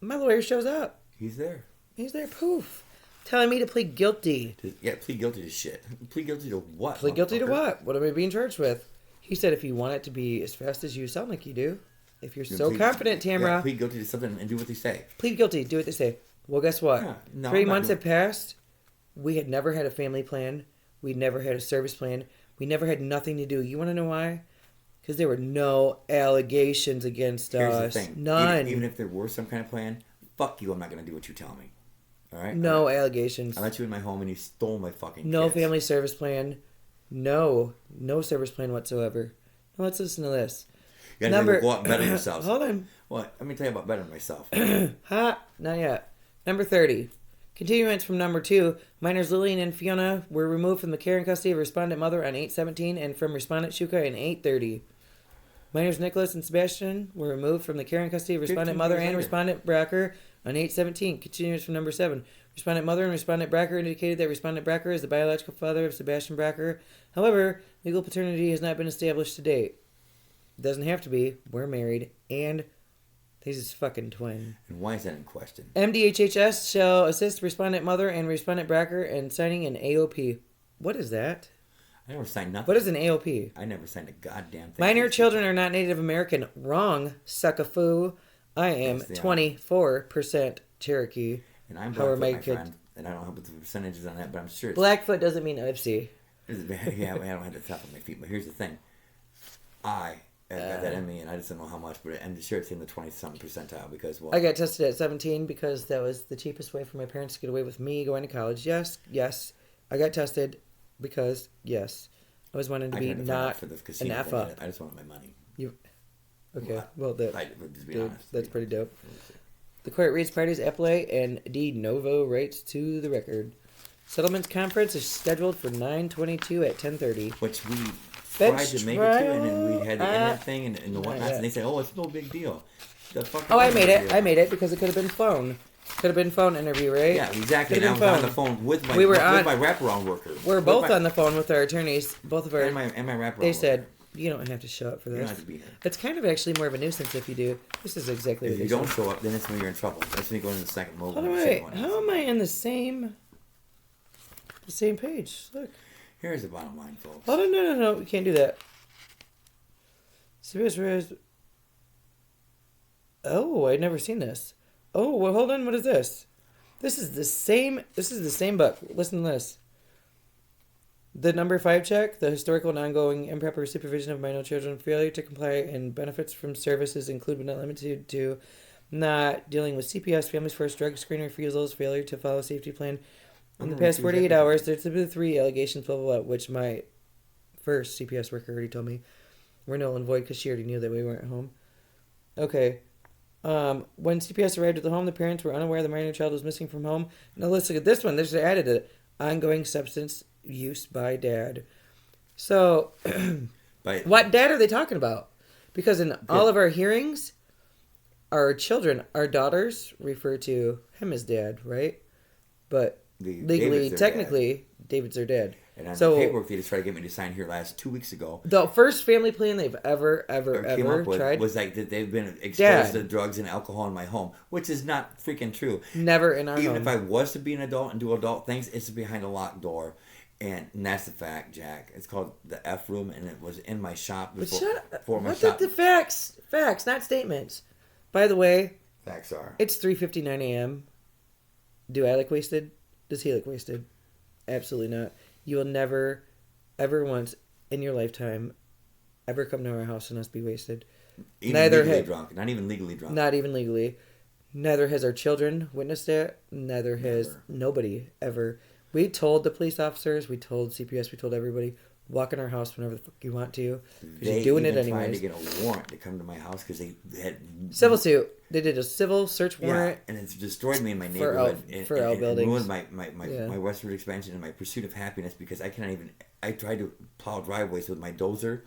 S1: my lawyer shows up.
S2: He's there.
S1: He's there, poof, telling me to plead guilty.
S2: Yeah, plead guilty to shit. Plead guilty to what?
S1: Plead guilty to
S2: motherfucker?
S1: what? What am I being charged with? He said, if you want it to be as fast as you sound like you do, if you're
S2: You
S1: so
S2: plead-
S1: confident,
S2: Yeah,
S1: Tamara,
S2: plead guilty to something and do what they say.
S1: plead guilty, do what they say. Well, guess what?
S2: Yeah, no,
S1: 3
S2: I'm not
S1: months
S2: doing-
S1: have passed. We had never had a family plan. We never had a service plan. We never had nothing to do. You want to know why? Because there were no allegations against
S2: Here's
S1: us.
S2: the thing.
S1: None.
S2: Even if there were some kind of plan, fuck you, I'm not going to do what you tell me. All right?
S1: No allegations.
S2: I let you in my home and you stole my fucking
S1: No
S2: kids.
S1: family service plan. No service plan whatsoever. Now let's listen to this.
S2: You gotta go out and better yourselves.
S1: Hold on.
S2: What? Let me tell you about bettering myself.
S1: Ha! Not yet. Number 30. Continuance from number 2, minors Lillian and Fiona were removed from the care and custody of respondent mother on 8/17 and from respondent Shuka in 8/30. Minors Nicholas and Sebastian were removed from the care and custody of respondent mother and respondent Bracker on 8/17. Continuance from number 7. Respondent mother and respondent Bracker indicated that respondent Bracker is the biological father of Sebastian Bracker. However, legal paternity has not been established to date. It doesn't have to be. We're married, and he's his fucking twin.
S2: And why is that in question?
S1: MDHHS shall assist respondent mother and respondent Bracker in signing an AOP. What is that?
S2: I never signed nothing.
S1: What is an AOP?
S2: I never signed a goddamn thing.
S1: Minor children are not Native American. Wrong, suckafoo. I am 24% Cherokee.
S2: And I'm Blackfoot, my friend. And I don't know what the percentages on that, but I'm sure it's...
S1: Blackfoot doesn't mean Ipsy.
S2: Yeah, I don't have the top of my feet. But here's the thing. I got that in me, and I just don't know how much, but I'm sure it's in the 20-something percentile because, well...
S1: I got tested at 17 because that was the cheapest way for my parents to get away with me going to college. Yes. I got tested because, yes. I was wanting to be not
S2: for the
S1: an F-up.
S2: I just wanted my money.
S1: Okay,
S2: just be honest.
S1: That's pretty dope. The court reads parties appellate and de novo rights to the record. Settlements conference is scheduled for 9/22 at 10:30.
S2: Which we tried to make it to, and then we had the internet thing and the whatnot, and they said, "Oh, it's no big deal."
S1: I made it. I made it because it could have been phone. Could have been phone interview, right?
S2: Yeah, exactly. And I was on the phone with my my wraparound worker.
S1: We're both on the phone with our attorneys. Both of our
S2: and my wraparound.
S1: They said, you don't have to show up for this.
S2: You don't have to be here.
S1: It's kind of actually more of a nuisance if you do. This is exactly what
S2: you don't show up, then it's when you're in trouble. That's when you go into the second mode.
S1: How am I in the same page? Look.
S2: Here's the bottom line, folks.
S1: Oh, no. We can't do that. Oh, I'd never seen this. Oh, well, hold on. What is this? This is the same book. Listen to this. The number 5 check, the historical and ongoing improper supervision of minor children, failure to comply and benefits from services include but not limited to not dealing with CPS, families first, drug screen refusals, failure to follow safety plan. In the past 48 hours, there's been 3 allegations, blah, blah, blah, which my first CPS worker already told me were null and void because she already knew that we weren't home. Okay. When CPS arrived at the home, the parents were unaware the minor child was missing from home. Now let's look at this one. There's added an ongoing substance use by dad. So, what dad are they talking about? Because in all of our hearings, our children, our daughters, refer to him as dad, right? But legally, technically, David's their dad.
S2: And on the paperwork they just tried to get me to sign here 2 weeks ago.
S1: The first family plan they've ever tried
S2: was like that they've been exposed to drugs and alcohol in my home, which is not freaking true.
S1: Never in our home.
S2: Even if I was to be an adult and do adult things, it's behind a locked door. And that's the fact, Jack. It's called the F room, and it was in my shop before my shop.
S1: The facts, not statements. By the way,
S2: facts are.
S1: It's 3:59 a.m. Do I look wasted? Does he look wasted? Absolutely not. You will never, ever once in your lifetime, ever come to our house and us be wasted.
S2: Drunk. Not even legally drunk.
S1: Not even legally. Neither has our children witnessed it. Neither has nobody ever. We told the police officers, we told CPS, we told everybody, walk in our house whenever the fuck you want to. Because you're doing it anyways.
S2: They tried to get a warrant to come to my house because they had...
S1: Civil suit. They did a civil search warrant.
S2: Yeah, and it's destroyed me in my neighborhood.
S1: For outbuildings.
S2: Ruined my westward expansion and my pursuit of happiness because I cannot even... I tried to plow driveways with my dozer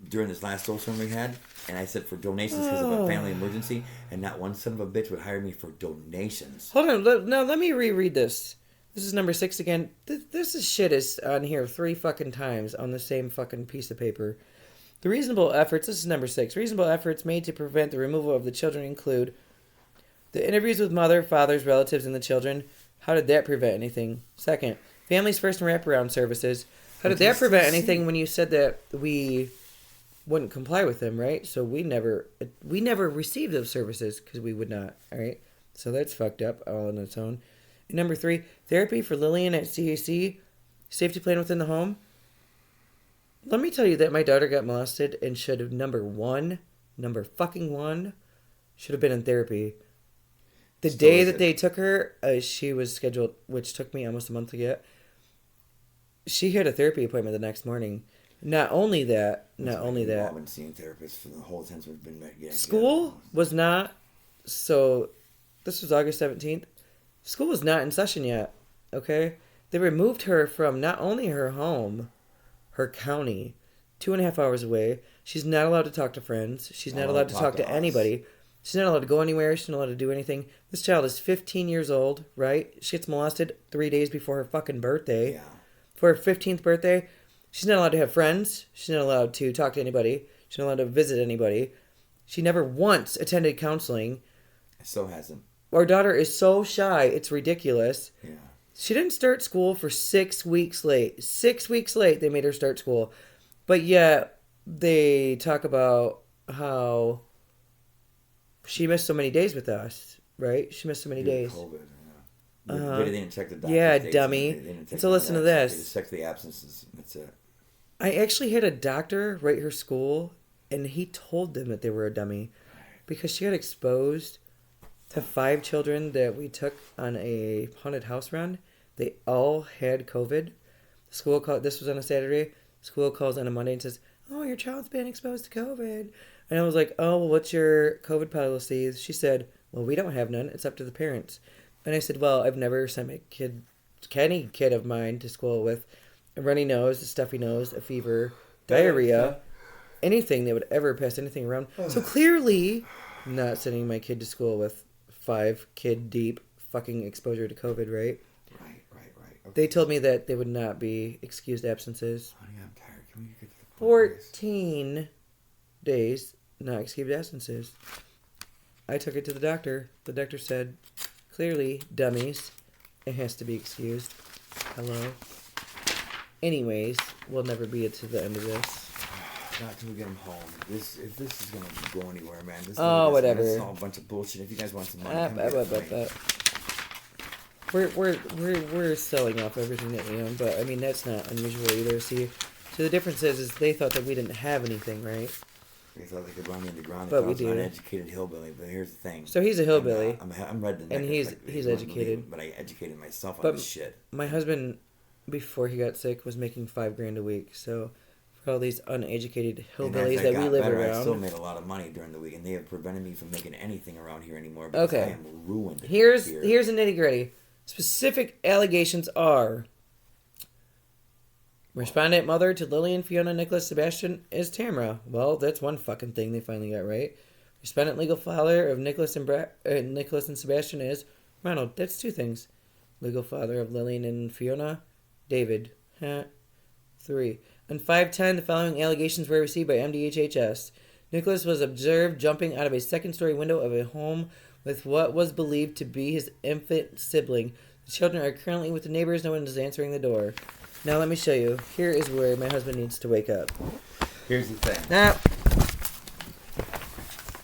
S2: during this last snowstorm we had, and I said for donations because of a family emergency, and not one son of a bitch would hire me for donations.
S1: Hold on. Now, let me reread this. This is number 6 again. This shit is on here 3 fucking times on the same fucking piece of paper. The reasonable efforts, this is number 6. Reasonable efforts made to prevent the removal of the children include the interviews with mother, fathers, relatives, and the children. How did that prevent anything? Second, families first and wraparound services. How did that prevent anything when you said that we wouldn't comply with them, right? So we never received those services because we would not, all right? So that's fucked up all on its own. And number 3, therapy for Lillian at CAC, safety plan within the home. Let me tell you that my daughter got molested and should have, number fucking one, should have been in therapy. The day that they took her, she was scheduled, which took me almost a month to get. She had a therapy appointment the next morning. Not only that.
S2: We've been seeing therapists for the whole time we've been getting
S1: school was not, so this was August 17th. School is not in session yet. Okay? They removed her from not only her home, her county, 2.5 hours away. She's not allowed to talk to friends. She's not allowed to talk to anybody. She's not allowed to go anywhere. She's not allowed to do anything. This child is 15 years old, right? She gets molested 3 days before her fucking birthday.
S2: Yeah.
S1: For her 15th birthday, she's not allowed to have friends. She's not allowed to talk to anybody. She's not allowed to visit anybody. She never once attended counseling.
S2: Still hasn't.
S1: Our daughter is so shy, it's ridiculous.
S2: Yeah.
S1: She didn't start school for 6 weeks late. 6 weeks late, they made her start school. But yet, they talk about how she missed so many days with us, right? She missed so many days.
S2: COVID, yeah. They didn't check the doctor's
S1: Yeah,
S2: dates.
S1: dummy. So listen to this.
S2: They just checked the absences. That's it.
S1: I actually had a doctor write her school, and he told them that they were a dummy because she got exposed to 5 children that we took on a haunted house run. They all had COVID. School called. This was on a Saturday. School calls on a Monday and says, "Oh, your child's been exposed to COVID." And I was like, "Oh, well, what's your COVID policies?" She said, "Well, we don't have none. It's up to the parents." And I said, "Well, I've never sent my kid, any kid of mine, to school with a runny nose, a stuffy nose, a fever, diarrhea, anything that would ever pass anything around." So clearly, not sending my kid to school with 5 kid deep fucking exposure to COVID, right?
S2: Right. Okay.
S1: They told me that they would not be excused absences.
S2: Honey, I'm tired. Can we get to the point,
S1: 14 days, not excused absences. I took it to the doctor. The doctor said, clearly, dummies, it has to be excused. Hello? Anyways, we'll never be to the end of this.
S2: Not until we get them home. If this is gonna go anywhere, man.
S1: Whatever.
S2: This is all a bunch of bullshit. If you guys want some money,
S1: We're selling off everything that we own, but I mean that's not unusual either. See, so the difference is they thought that we didn't have anything, right?
S2: They thought they could run me in the ground.
S1: But
S2: I
S1: we
S2: was
S1: do.
S2: an uneducated hillbilly. But here's the thing.
S1: So he's a hillbilly.
S2: I'm read the neck.
S1: And he's educated.
S2: But I educated myself on
S1: But
S2: this shit.
S1: my husband, before he got sick, was making $5,000 a week. So for all these uneducated hillbillies that we live around,
S2: I still made a lot of money during the week, and they have prevented me from making anything around here anymore because I am ruined.
S1: Here's the nitty gritty. Specific allegations are: respondent mother to Lillian, Fiona, Nicholas, Sebastian is Tamara. Well, that's one fucking thing they finally got right. Respondent legal father of Nicholas and Sebastian is Ronald. That's 2 things. Legal father of Lillian and Fiona, David. 3. On 5/10, the following allegations were received by MDHHS. Nicholas was observed jumping out of a second-story window of a home with what was believed to be his infant sibling. The children are currently with the neighbors. No one is answering the door. Now let me show you. Here is where my husband needs to wake up.
S2: Here's the thing.
S1: Now,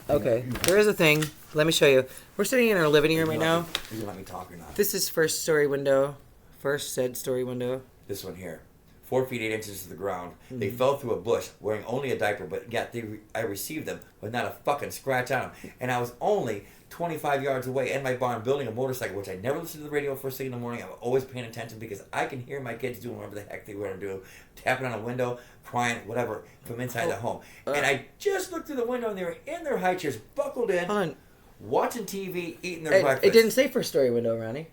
S1: okay, there is a thing. Let me show you. We're sitting in our living room right now.
S2: You can let me talk or not.
S1: This is first story window. First said story window.
S2: This one here. 4 feet 8 inches to the ground. Mm-hmm. They fell through a bush wearing only a diaper, but yet I received them with not a fucking scratch on them. And I was only 25 yards away in my barn building a motorcycle, which I never listened to the radio first thing in the morning. I'm always paying attention because I can hear my kids doing whatever the heck they want to do, tapping on a window, crying, whatever, from inside the home. And I just looked through the window and they were in their high chairs, buckled in, watching TV, eating their breakfast.
S1: It didn't say first story window, Ronnie.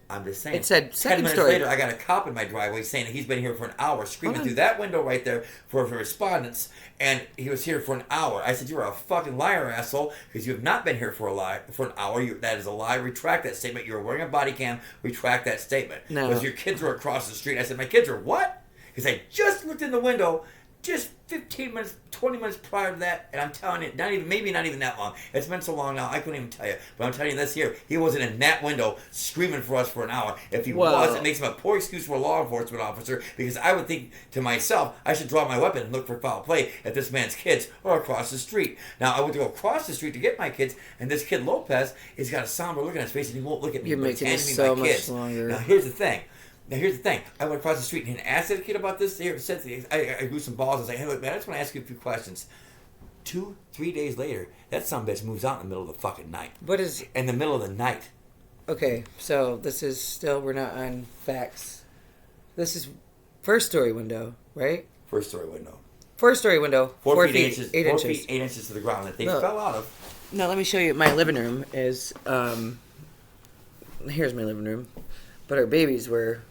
S2: I'm just saying.
S1: It said
S2: 10 minutes
S1: story.
S2: later, I got a cop in my driveway saying he's been here for an hour, screaming through that window right there for respondents, and he was here for an hour. I said, "You're a fucking liar, asshole, because you have not been here for an hour. That is a lie. Retract that statement. You were wearing a body cam. Retract that statement."
S1: No.
S2: Because your kids were across the street. I said, "My kids are what?" Because I just looked in the window just 15 minutes, 20 minutes prior to that, and I'm telling you, maybe not even that long. It's been so long now, I couldn't even tell you. But I'm telling you this here, he wasn't in that window screaming for us for an hour. If he was, it makes him a poor excuse for a law enforcement officer, because I would think to myself, I should draw my weapon and look for foul play if this man's kids are across the street. Now, I went to go across the street to get my kids, and this kid, Lopez, he's got a somber look on his face, and he won't look at me.
S1: You're making it so much longer.
S2: Now, here's the thing. I went across the street and asked the kid about this. I grew some balls and said, "Hey, look, man, I just want to ask you a few questions." 2-3 days later, that sumbitch moves out in the middle of the fucking night.
S1: What is...
S2: In the middle of the night.
S1: Okay, so this is still... We're not on facts. This is first story window, right?
S2: First story window.
S1: First story window.
S2: 4 feet 8 inches.
S1: 8
S2: 4
S1: inches.
S2: feet 8 inches to the ground that they fell out of.
S1: Now, let me show you. My living room is... here's my living room. But our babies were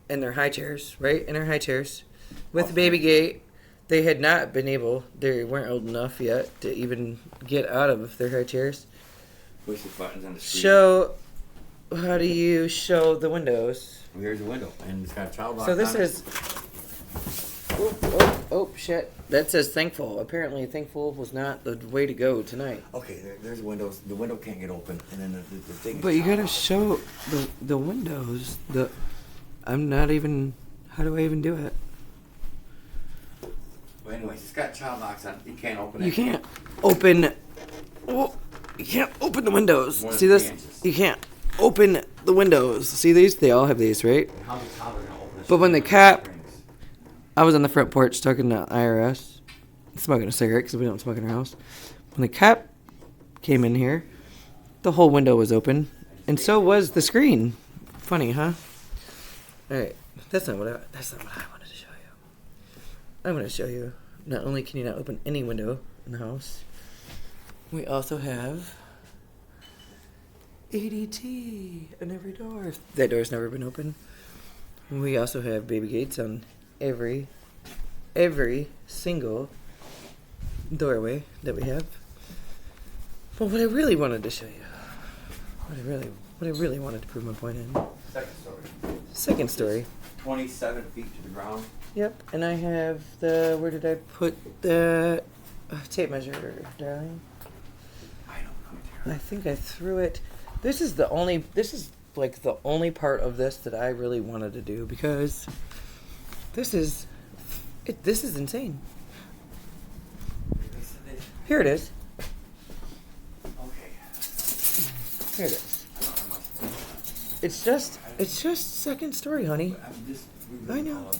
S1: in their high chairs, right? In their high chairs. With the baby gate. They had not been able, they weren't old enough yet to even get out of their high chairs.
S2: Push the buttons on the screen.
S1: How do you show the windows?
S2: Well, here's the window, and it's got a child lock
S1: So this
S2: on
S1: is, shit. That says thankful. Apparently thankful was not the way to go tonight.
S2: Okay, there's windows. The window can't get open, and then the thing.
S1: But you gotta show the windows. I'm not even, how do I even do it?
S2: Well, anyways, it's got child locks on it. You can't open it.
S1: You can't open. You can't open the windows. See this? You can't open the windows. See these? They all have these, right?
S2: How's a toddler gonna open this?
S1: But when the cat, I was on the front porch talking to IRS, smoking a cigarette because we don't smoke in our house. When the cat came in here, the whole window was open, and so was the screen. Funny, huh? All right, that's not what I wanted to show you. I'm going to show you. Not only can you not open any window in the house, we also have ADT on every door. That door's never been open. We also have baby gates on every single doorway that we have. But what I really wanted to show you, what I really wanted to prove my point in. Second story.
S2: 27 feet to the ground.
S1: Yep, and I have where did I put the tape measure, darling?
S2: I don't know.
S1: I think I threw it. This is like the only part of this that I really wanted to do because this is insane. Here it is.
S2: Okay.
S1: Here it is. It's just second story, honey. I know.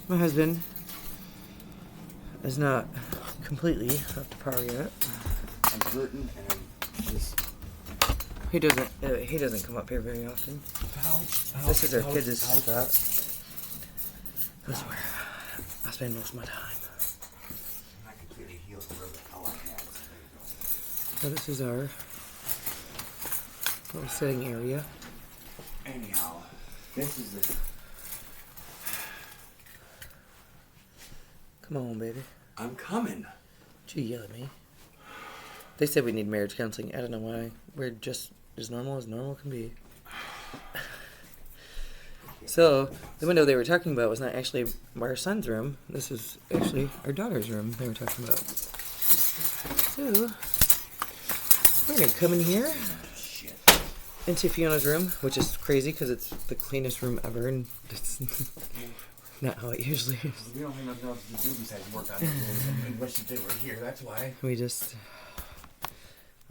S1: My husband is not completely up to par yet.
S2: I'm hurting and I'm just.
S1: He doesn't come up here very often. This is our kids' spot. This is where I spend most of my time.
S2: I completely healed whatever the hell I had.
S1: So this is our little sitting area.
S2: Anyhow, this is the.
S1: Come on, baby.
S2: I'm coming.
S1: Did you yell at me? They said we need marriage counseling. I don't know why. We're just as normal can be. So, the window they were talking about was not actually our son's room. This is actually our daughter's room they were talking about. So, we're going to come in here into Fiona's room, which is crazy because it's the cleanest room ever, and it's not how it usually is.
S2: We don't have nothing else to do besides work on the rules and wish that they were here. That's why.
S1: I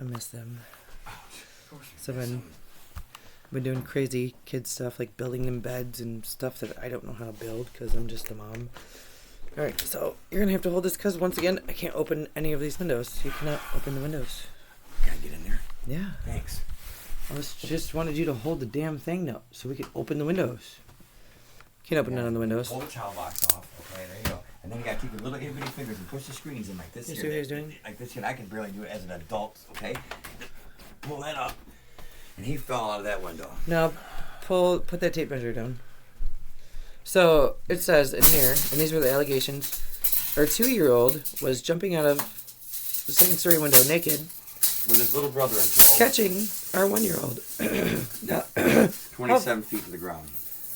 S1: miss them. So I've been doing crazy kid stuff like building them beds and stuff that I don't know how to build because I'm just a mom. All right, so you're gonna have to hold this because once again I can't open any of these windows. You cannot open the windows.
S2: Can I get in there?
S1: Yeah.
S2: Thanks.
S1: I just wanted you to hold the damn thing now so we could open the windows. Can't open none of the windows.
S2: Pull the child locks off. Okay, there you go. And then you gotta keep your little itty bitty fingers and push the screens in like this.
S1: You see what he's doing?
S2: Like this here. I can barely do it as an adult. Okay. Pull that up. And he fell out of that window.
S1: No, put that tape measure down. So it says in here, and these were the allegations. Our 2-year-old was jumping out of the second story window naked.
S2: With his little brother in tow.
S1: Catching our 1-year-old.
S2: 27 feet to the ground.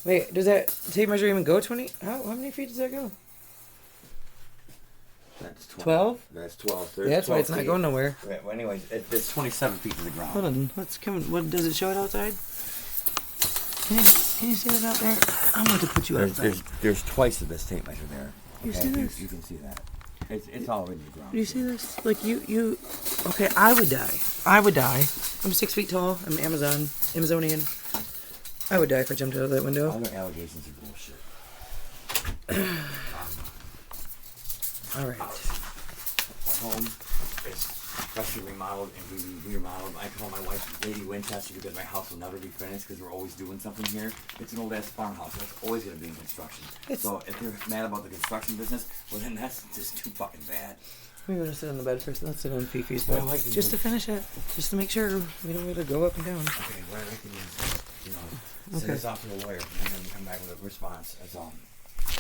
S1: Wait, does that tape measure even go 20? How many feet does that go?
S2: That's
S1: 12?
S2: That's 12.
S1: Yeah, that's why it's not going nowhere.
S2: Right, well, anyways, it's 27 feet to the ground.
S1: Hold on, what does it show it outside? Can you see it out there? I'm about to put you outside.
S2: There's twice of this tape measure there.
S1: You see this?
S2: You can see that. It's all in the ground.
S1: You see this? Like you. Okay, I would die. I'm 6 feet tall. I'm Amazonian. I would die if I jumped out of that window.
S2: All their allegations are bullshit.
S1: All right.
S2: Our home is freshly remodeled and we remodeled. I call my wife Lady Winchester because my house will never be finished because we're always doing something here. It's an old ass farmhouse. So it's always going to be in construction. So if you're mad about the construction business, well then that's just too fucking bad.
S1: We want to sit on the bed first. Let's sit on Fifi's
S2: What
S1: bed.
S2: I like to
S1: Just
S2: do-
S1: to finish it. Just to make sure we don't gotta go up and down.
S2: Okay, what I like to do is, send
S1: Okay.
S2: this off to the lawyer and then come back with a response. That's all.